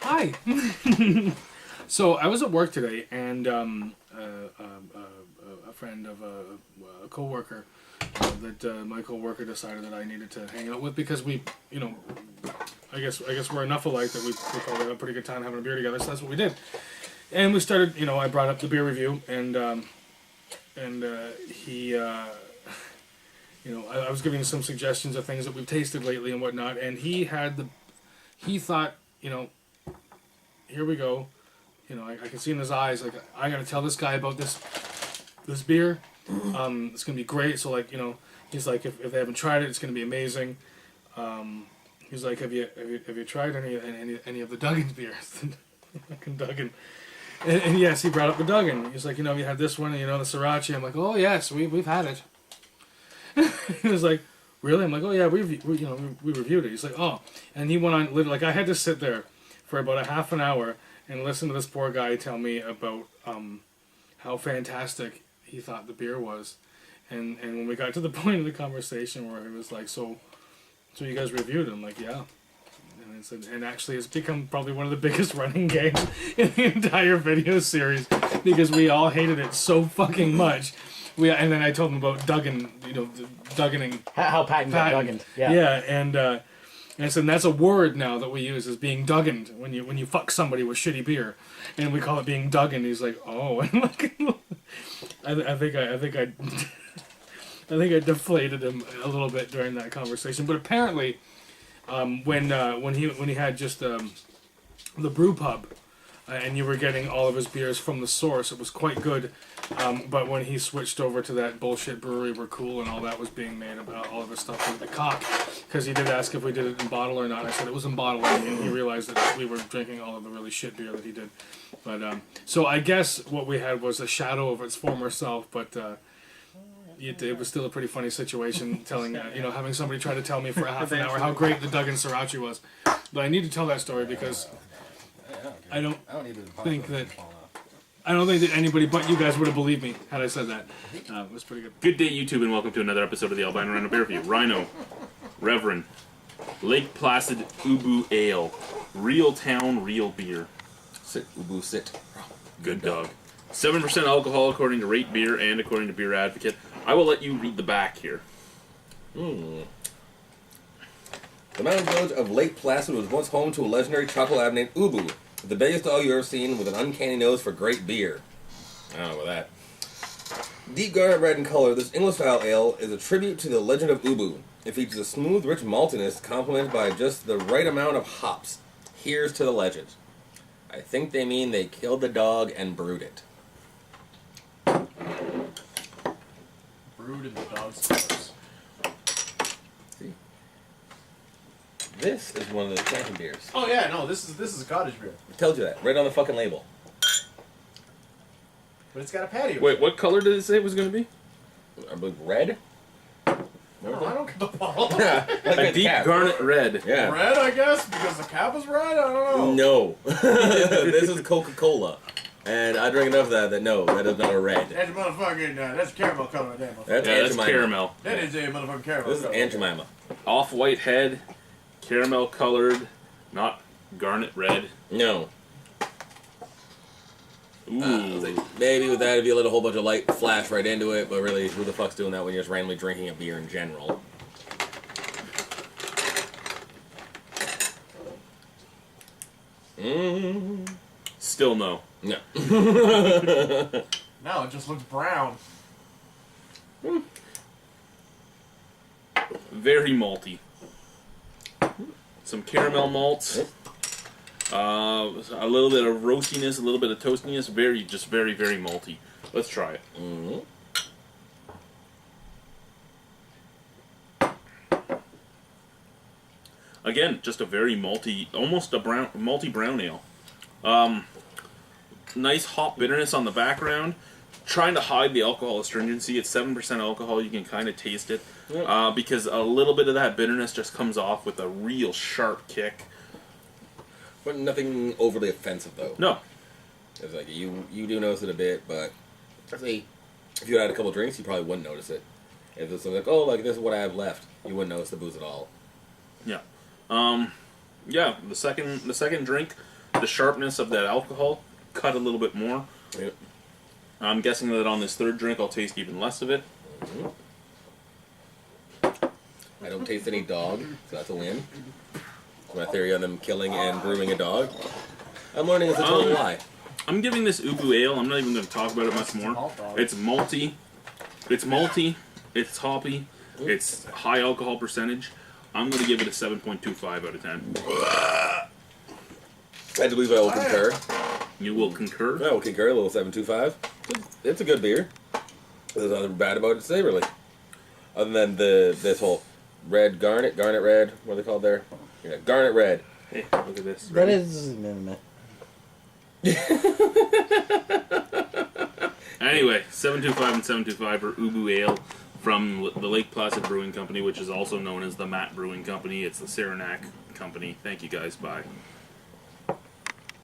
Hi. So I was at work today, and a friend of a coworker that my coworker decided that I needed to hang out with because we, I guess we're enough alike that we probably have a pretty good time having a beer together. So that's what we did, and we started. I brought up the beer review, and he. I was giving him some suggestions of things that we've tasted lately and whatnot, and he thought, here we go. I can see in his eyes, like, I gotta tell this guy about this beer. It's gonna be great. So, he's like, if they haven't tried it, it's gonna be amazing. He's like, have you tried any of the Duggan's beers? Fucking Duggan. And yes, he brought up the Duggan. He's like, you had this one, and the Sriracha. I'm like, oh yes, we've had it. He was like, really? I'm like, oh yeah, we reviewed it. He's like, oh, and he went on literally, like, I had to sit there for about a half an hour and listen to this poor guy tell me about how fantastic he thought the beer was, and when we got to the point of the conversation where it was like, so you guys reviewed it? I'm like, yeah. And actually it's become probably one of the biggest running gags in the entire video series because we all hated it so fucking much. And then I told him about Duggan, Dugganing. How patent got Duggan. Yeah. Yeah, and I said, that's a word now that we use, is being Dugganed when you fuck somebody with shitty beer, and we call it being Duggan. He's like, oh, and I think I deflated him a little bit during that conversation. But apparently, when he had just the brew pub, and you were getting all of his beers from the source, it was quite good. But when he switched over to that bullshit brewery, we're cool, and all that was being made about all of his stuff with the cock, because he did ask if we did it in bottle or not. I said it was in bottle, and he realized that we were drinking all of the really shit beer that he did. But so I guess what we had was a shadow of its former self, but it was still a pretty funny situation. Telling having somebody try to tell me for a half an hour how great the Duggan Sriracha was. But I need to tell that story because I don't think that anybody but you guys would have believed me had I said that. It was pretty good. Good day, YouTube, and welcome to another episode of the Albino Rhino Beer Review. Rhino, Reverend, Lake Placid Ubu Ale, Real Town, Real Beer. Sit, Ubu, sit. Good dog. 7% alcohol according to Rate Beer and according to Beer Advocate. I will let you read the back here. The mountain village of Lake Placid was once home to a legendary chocolate lab named Ubu, the biggest dog you ever seen with an uncanny nose for great beer. I don't know about that. Deep garnet red in color, this English-style ale is a tribute to the legend of Ubu. It features a smooth, rich maltiness complemented by just the right amount of hops. Here's to the legend. I think they mean they killed the dog and brewed it. Brewed in the dog's cellars. See? This is one of the camping beers. Oh yeah, no, this is a cottage beer. I told you that. Right on the fucking label. But it's got a patio. Wait, what color did it say it was going to be? I believe red? No, I don't get the bottle. A deep garnet red. Yeah. Red, I guess, because the cap is red? I don't know. No. This is Coca-Cola. And I drink enough of that no, that is not a red. That's motherfucking, that's caramel color right there, motherfucker. That's Yeah, that's Aunt Jemima. caramel. That is a motherfucking caramel This is color. Aunt Jemima. Off-white head, caramel colored, not garnet red. No. Ooh. Maybe with that, if you let a whole bunch of light flash right into it, but really, who the fuck's doing that when you're just randomly drinking a beer in general? Still no. No. No, it just looks brown. Very malty. Some caramel malts. A little bit of roastiness, a little bit of toastiness. Very, very malty. Let's try it. Mm-hmm. Again, just a very malty, almost a malty brown ale. Nice hop bitterness on the background. Trying to hide the alcohol astringency. It's 7% alcohol. You can kind of taste it. Yep. Because a little bit of that bitterness just comes off with a real sharp kick. But nothing overly offensive, though. No. It's like, you do notice it a bit, but see, if you had a couple drinks, you probably wouldn't notice it. If it's like, oh, like, this is what I have left, you wouldn't notice the booze at all. Yeah. Yeah, the second drink, the sharpness of that alcohol cut a little bit more. Yep. I'm guessing that on this third drink I'll taste even less of it. I don't taste any dog, so that's a win. My theory on them killing and brewing a dog. I'm learning it's a total lie. I'm giving this Ubu Ale, I'm not even going to talk about it much more. It's malty. It's hoppy. It's high alcohol percentage. I'm going to give it a 7.25 out of 10. I believe I will concur. You will concur? I will concur, a little 7.25. It's a good beer. There's nothing bad about it to say, really. Other than this whole red garnet red, what are they called there? Yeah, garnet red. Hey, look at this. That is... Anyway, 725 and 725 for Ubu Ale from the Lake Placid Brewing Company, which is also known as the Matt Brewing Company. It's the Saranac Company. Thank you guys. Bye.